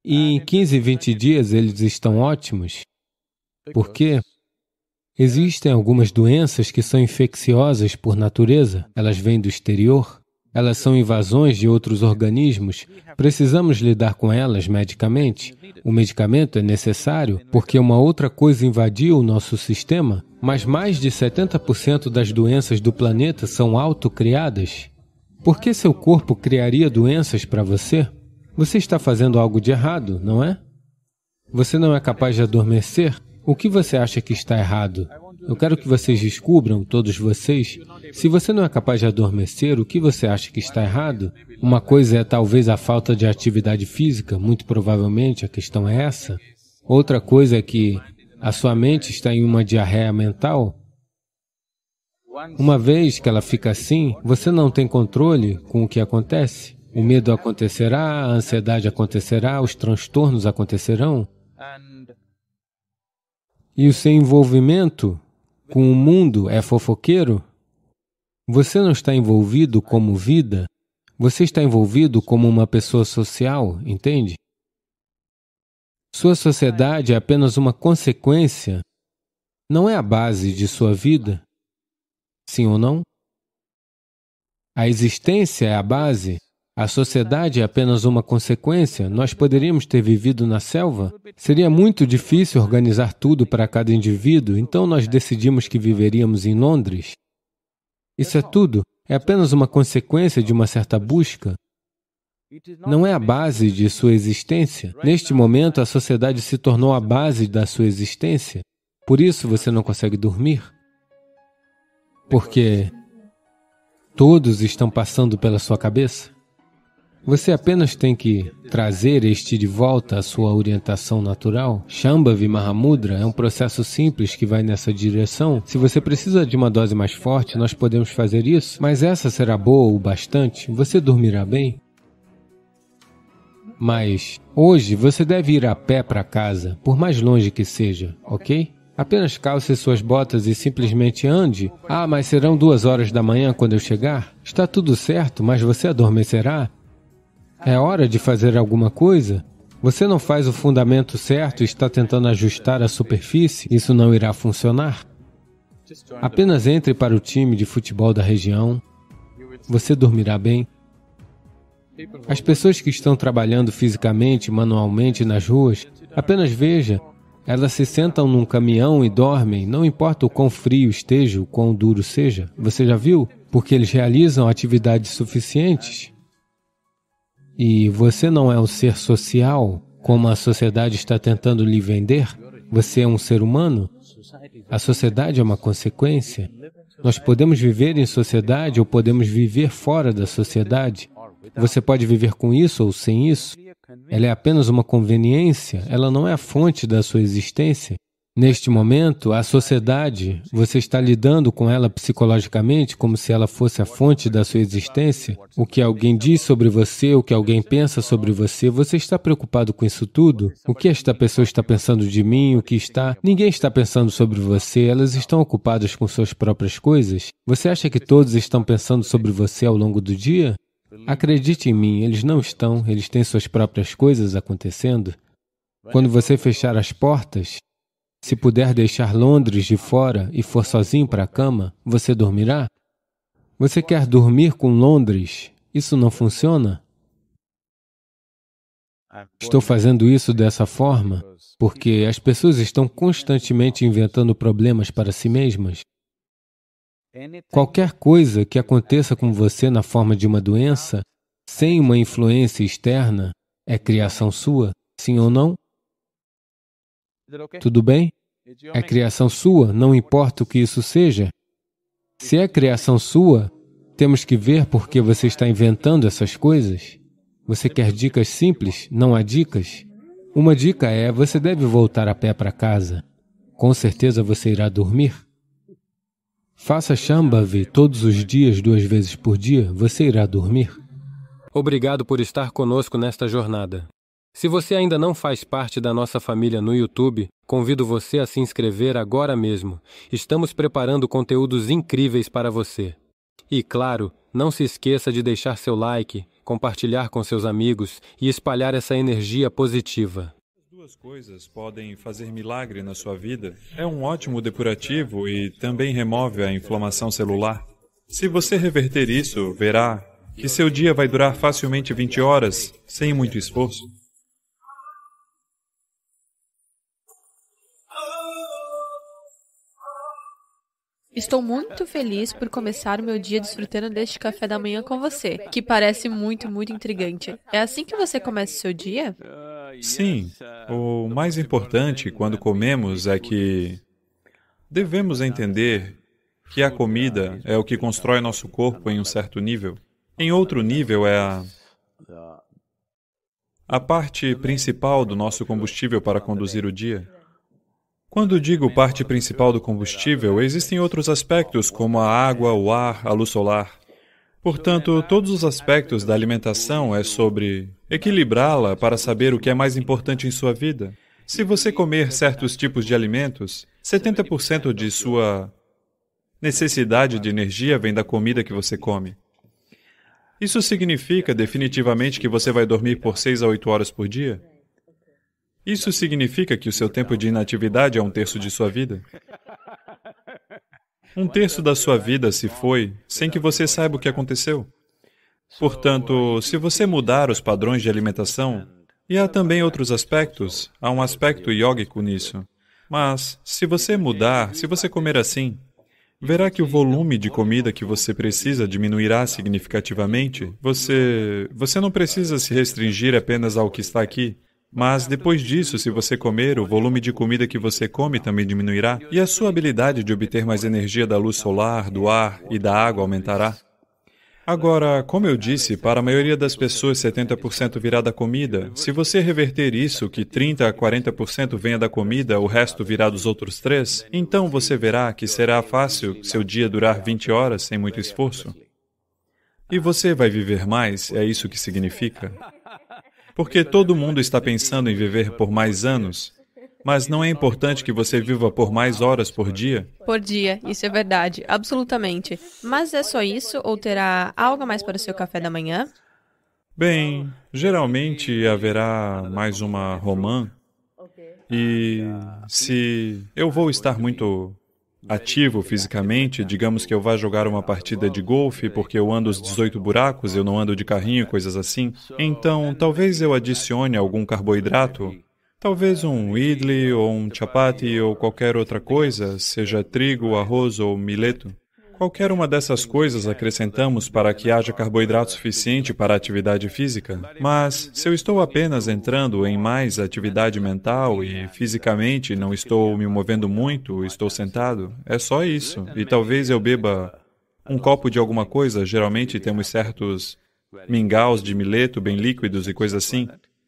E em 15, 20 dias, eles estão ótimos. Por quê? Existem algumas doenças que são infecciosas por natureza, elas vêm do exterior, elas são invasões de outros organismos, precisamos lidar com elas medicamente. O medicamento é necessário porque uma outra coisa invadiu o nosso sistema, mas mais de 70% das doenças do planeta são autocriadas. Por que seu corpo criaria doenças para você? Você está fazendo algo de errado, não é? Você não é capaz de adormecer? O que você acha que está errado? Eu quero que vocês descubram, todos vocês, se você não é capaz de adormecer, o que você acha que está errado? Uma coisa é talvez a falta de atividade física, muito provavelmente a questão é essa. Outra coisa é que a sua mente está em uma diarreia mental. Uma vez que ela fica assim, você não tem controle com o que acontece. O medo acontecerá, a ansiedade acontecerá, os transtornos acontecerão. E o seu envolvimento com o mundo é fofoqueiro? Você não está envolvido como vida, você está envolvido como uma pessoa social, entende? Sua sociedade é apenas uma consequência, não é a base de sua vida. Sim ou não? A existência é a base. A sociedade é apenas uma consequência. Nós poderíamos ter vivido na selva? Seria muito difícil organizar tudo para cada indivíduo, então nós decidimos que viveríamos em Londres. Isso é tudo. É apenas uma consequência de uma certa busca. Não é a base de sua existência. Neste momento, a sociedade se tornou a base da sua existência. Por isso você não consegue dormir. Porque todos estão passando pela sua cabeça. Você apenas tem que trazer este de volta à sua orientação natural. Shambhavi Mahamudra é um processo simples que vai nessa direção. Se você precisa de uma dose mais forte, nós podemos fazer isso, mas essa será boa o bastante, você dormirá bem. Mas hoje você deve ir a pé para casa, por mais longe que seja, ok? Apenas calce suas botas e simplesmente ande. Ah, mas serão 2 horas da manhã quando eu chegar? Está tudo certo, mas você adormecerá. É hora de fazer alguma coisa? Você não faz o fundamento certo e está tentando ajustar a superfície, isso não irá funcionar. Apenas entre para o time de futebol da região, você dormirá bem. As pessoas que estão trabalhando fisicamente, manualmente nas ruas, apenas veja, elas se sentam num caminhão e dormem, não importa o quão frio esteja, o quão duro seja. Você já viu? Porque eles realizam atividades suficientes. E você não é um ser social, como a sociedade está tentando lhe vender. Você é um ser humano. A sociedade é uma consequência. Nós podemos viver em sociedade ou podemos viver fora da sociedade. Você pode viver com isso ou sem isso. Ela é apenas uma conveniência, ela não é a fonte da sua existência. Neste momento, a sociedade, você está lidando com ela psicologicamente como se ela fosse a fonte da sua existência. O que alguém diz sobre você, o que alguém pensa sobre você, você está preocupado com isso tudo? O que esta pessoa está pensando de mim, o que está... Ninguém está pensando sobre você, elas estão ocupadas com suas próprias coisas. Você acha que todos estão pensando sobre você ao longo do dia? Acredite em mim, eles não estão, eles têm suas próprias coisas acontecendo. Quando você fechar as portas, se puder deixar Londres de fora e for sozinho para a cama, você dormirá? Você quer dormir com Londres? Isso não funciona? Estou fazendo isso dessa forma porque as pessoas estão constantemente inventando problemas para si mesmas. Qualquer coisa que aconteça com você na forma de uma doença, sem uma influência externa, é criação sua, sim ou não? Tudo bem? É criação sua, não importa o que isso seja. Se é criação sua, temos que ver por que você está inventando essas coisas. Você quer dicas simples? Não há dicas. Uma dica é, você deve voltar a pé para casa. Com certeza você irá dormir. Faça Shambhavi todos os dias, 2 vezes por dia, você irá dormir. Obrigado por estar conosco nesta jornada. Se você ainda não faz parte da nossa família no YouTube, convido você a se inscrever agora mesmo. Estamos preparando conteúdos incríveis para você. E, claro, não se esqueça de deixar seu like, compartilhar com seus amigos e espalhar essa energia positiva. As duas coisas podem fazer milagre na sua vida. É um ótimo depurativo e também remove a inflamação celular. Se você reverter isso, verá que seu dia vai durar facilmente 20 horas, sem muito esforço. Estou muito feliz por começar o meu dia desfrutando deste café da manhã com você, que parece muito intrigante. É assim que você começa o seu dia? Sim. O mais importante quando comemos é que devemos entender que a comida é o que constrói nosso corpo em um certo nível. Em outro nível é a parte principal do nosso combustível para conduzir o dia. Quando digo parte principal do combustível, existem outros aspectos, como a água, o ar, a luz solar. Portanto, todos os aspectos da alimentação é sobre equilibrá-la para saber o que é mais importante em sua vida. Se você comer certos tipos de alimentos, 70% de sua necessidade de energia vem da comida que você come. Isso significa definitivamente que você vai dormir por 6 a 8 horas por dia? Isso significa que o seu tempo de inatividade é 1/3 de sua vida? 1/3 da sua vida se foi sem que você saiba o que aconteceu. Portanto, se você mudar os padrões de alimentação, e há também outros aspectos, há um aspecto yógico nisso, mas se você mudar, se você comer assim, verá que o volume de comida que você precisa diminuirá significativamente. Você não precisa se restringir apenas ao que está aqui. Mas, depois disso, se você comer, o volume de comida que você come também diminuirá, e a sua habilidade de obter mais energia da luz solar, do ar e da água aumentará. Agora, como eu disse, para a maioria das pessoas 70% virá da comida. Se você reverter isso, que 30% a 40% venha da comida, o resto virá dos outros 3%, então você verá que será fácil seu dia durar 20 horas sem muito esforço. E você vai viver mais, é isso que significa. Porque todo mundo está pensando em viver por mais anos, mas não é importante que você viva por mais horas por dia? Por dia, isso é verdade, absolutamente. Mas é só isso ou terá algo a mais para o seu café da manhã? Bem, geralmente haverá mais uma romã. E se eu vou estar muito ativo fisicamente, digamos que eu vá jogar uma partida de golfe porque eu ando os 18 buracos, eu não ando de carrinho, coisas assim. Então, talvez eu adicione algum carboidrato, talvez um idli ou um chapati ou qualquer outra coisa, seja trigo, arroz ou mileto. Qualquer uma dessas coisas acrescentamos para que haja carboidrato suficiente para a atividade física. Mas, se eu estou apenas entrando em mais atividade mental e fisicamente não estou me movendo muito, estou sentado, é só isso. E talvez eu beba um copo de alguma coisa, geralmente temos certos mingaus de mileto bem líquidos e coisas assim,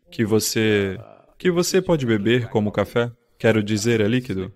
que você pode beber como café. Quero dizer, é líquido.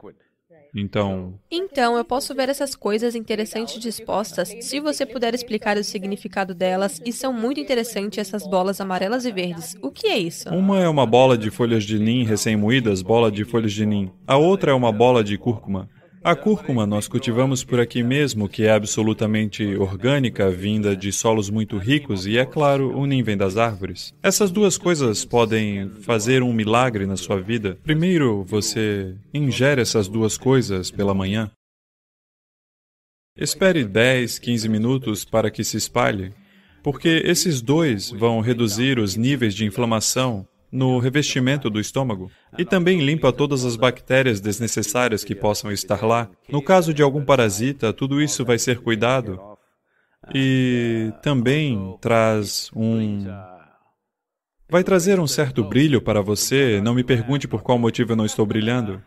Então, eu posso ver essas coisas interessantes dispostas, se você puder explicar o significado delas, e são muito interessantes essas bolas amarelas e verdes. O que é isso? Uma é uma bola de folhas de nim recém-moídas, bola de folhas de nim. A outra é uma bola de cúrcuma. A cúrcuma nós cultivamos por aqui mesmo, que é absolutamente orgânica, vinda de solos muito ricos, e é claro, o nim vem das árvores. Essas duas coisas podem fazer um milagre na sua vida. Primeiro, você ingere essas duas coisas pela manhã. Espere 10, 15 minutos para que se espalhe, porque esses dois vão reduzir os níveis de inflamação no revestimento do estômago e também limpa todas as bactérias desnecessárias que possam estar lá. No caso de algum parasita, tudo isso vai ser cuidado e também vai trazer um certo brilho para você. Não me pergunte por qual motivo eu não estou brilhando.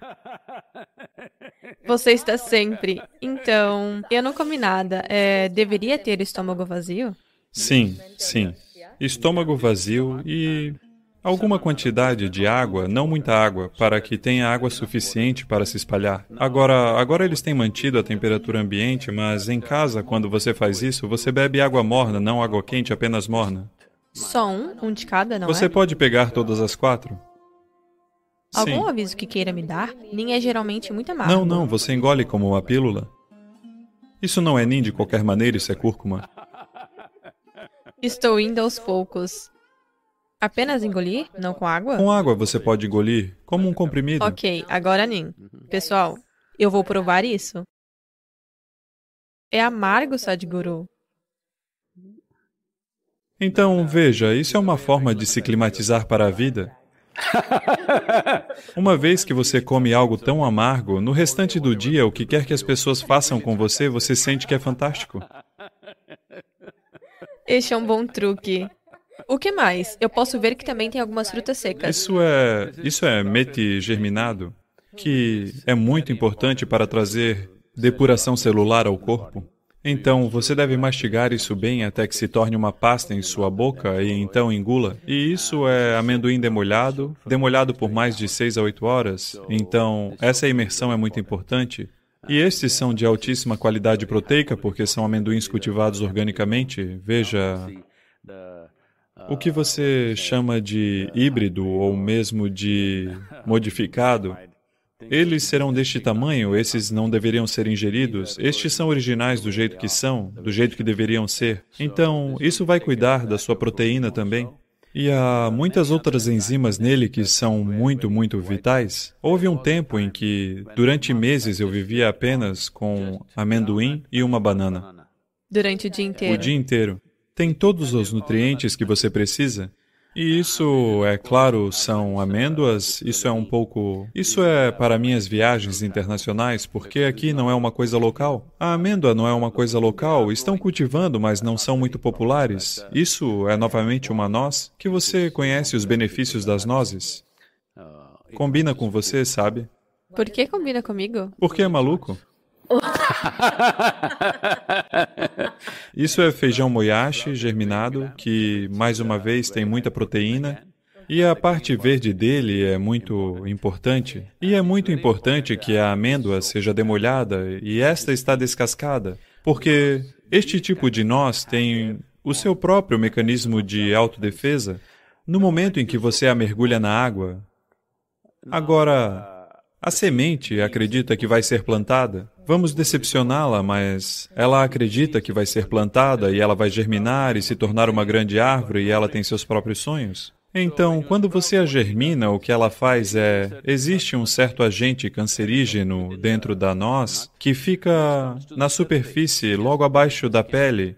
Você está sempre. Então, eu não comi nada. Deveria ter estômago vazio? Sim, sim. Estômago vazio e alguma quantidade de água, não muita água, para que tenha água suficiente para se espalhar. Agora eles têm mantido a temperatura ambiente, mas em casa, quando você faz isso, você bebe água morna, não água quente, apenas morna. Só um de cada, não Você é? pode pegar todas as 4? Algum Sim. aviso que queira me dar? Nem é geralmente muito amargo. Não, você engole como uma pílula. Isso não é nin de qualquer maneira, isso é cúrcuma. Estou indo aos poucos. Apenas engolir? Não com água? Com água você pode engolir, como um comprimido. Ok, agora nin. Pessoal, eu vou provar isso. É amargo, Sadhguru. Então, veja, isso é uma forma de se climatizar para a vida. Uma vez que você come algo tão amargo, no restante do dia, o que quer que as pessoas façam com você, você sente que é fantástico. Este é um bom truque. O que mais? Eu posso ver que também tem algumas frutas secas. Isso é meti germinado, que é muito importante para trazer depuração celular ao corpo. Então, você deve mastigar isso bem até que se torne uma pasta em sua boca e então engula. E isso é amendoim demolhado por mais de 6 a 8 horas. Então, essa imersão é muito importante. E estes são de altíssima qualidade proteica, porque são amendoins cultivados organicamente. Veja, o que você chama de híbrido ou mesmo de modificado, eles serão deste tamanho, esses não deveriam ser ingeridos. Estes são originais do jeito que são, do jeito que deveriam ser. Então, isso vai cuidar da sua proteína também. E há muitas outras enzimas nele que são muito, muito vitais. Houve um tempo em que, durante meses, eu vivia apenas com amendoim e uma banana. Durante o dia inteiro. O dia inteiro. Tem todos os nutrientes que você precisa. E isso, é claro, são amêndoas, isso é para minhas viagens internacionais, porque aqui não é uma coisa local. A amêndoa não é uma coisa local, estão cultivando, mas não são muito populares. Isso é novamente uma noz, que você conhece os benefícios das nozes. Combina com você, sabe? Por que combina comigo? Porque é maluco. Isso é feijão moyashi germinado, que, mais uma vez, tem muita proteína. E a parte verde dele é muito importante. E é muito importante que a amêndoa seja demolhada e esta está descascada, porque este tipo de noz tem o seu próprio mecanismo de autodefesa. No momento em que você a mergulha na água, agora, a semente acredita que vai ser plantada. Vamos decepcioná-la, mas ela acredita que vai ser plantada e ela vai germinar e se tornar uma grande árvore e ela tem seus próprios sonhos. Então, quando você a germina, o que ela faz existe um certo agente cancerígeno dentro da noz que fica na superfície, logo abaixo da pele,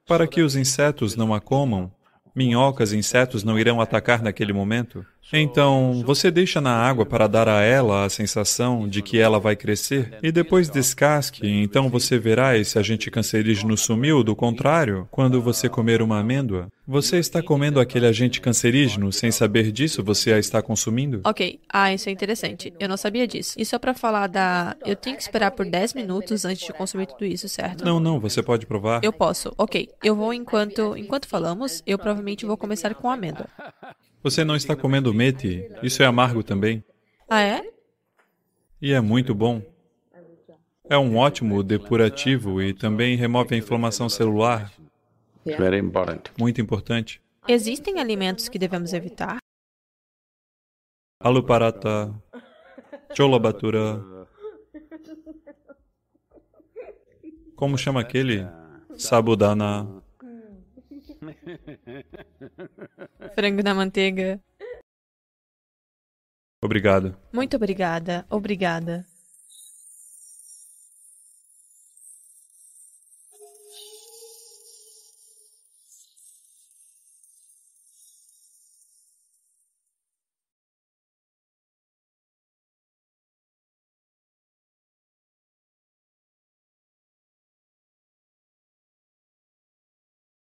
para que os insetos não a comam. Minhocas e insetos não irão atacar naquele momento. Então, você deixa na água para dar a ela a sensação de que ela vai crescer e depois descasque, então você verá esse agente cancerígeno sumiu. Do contrário, quando você comer uma amêndoa, você está comendo aquele agente cancerígeno, sem saber disso, você a está consumindo. Ok. Isso é interessante. Eu não sabia disso. Isso é pra falar Eu tenho que esperar por 10 minutos antes de consumir tudo isso, certo? Não, você pode provar. Eu posso. Ok. Eu vou enquanto falamos, eu provavelmente vou começar com amêndoa. Você não está comendo meti, isso é amargo também. Ah, é? E é muito bom. É um ótimo depurativo e também remove a inflamação celular. Muito importante. Existem alimentos que devemos evitar? Aluparata, cholabatura. Como chama aquele? Sabudana. Frango na manteiga. Obrigado. Muito obrigada. Obrigada.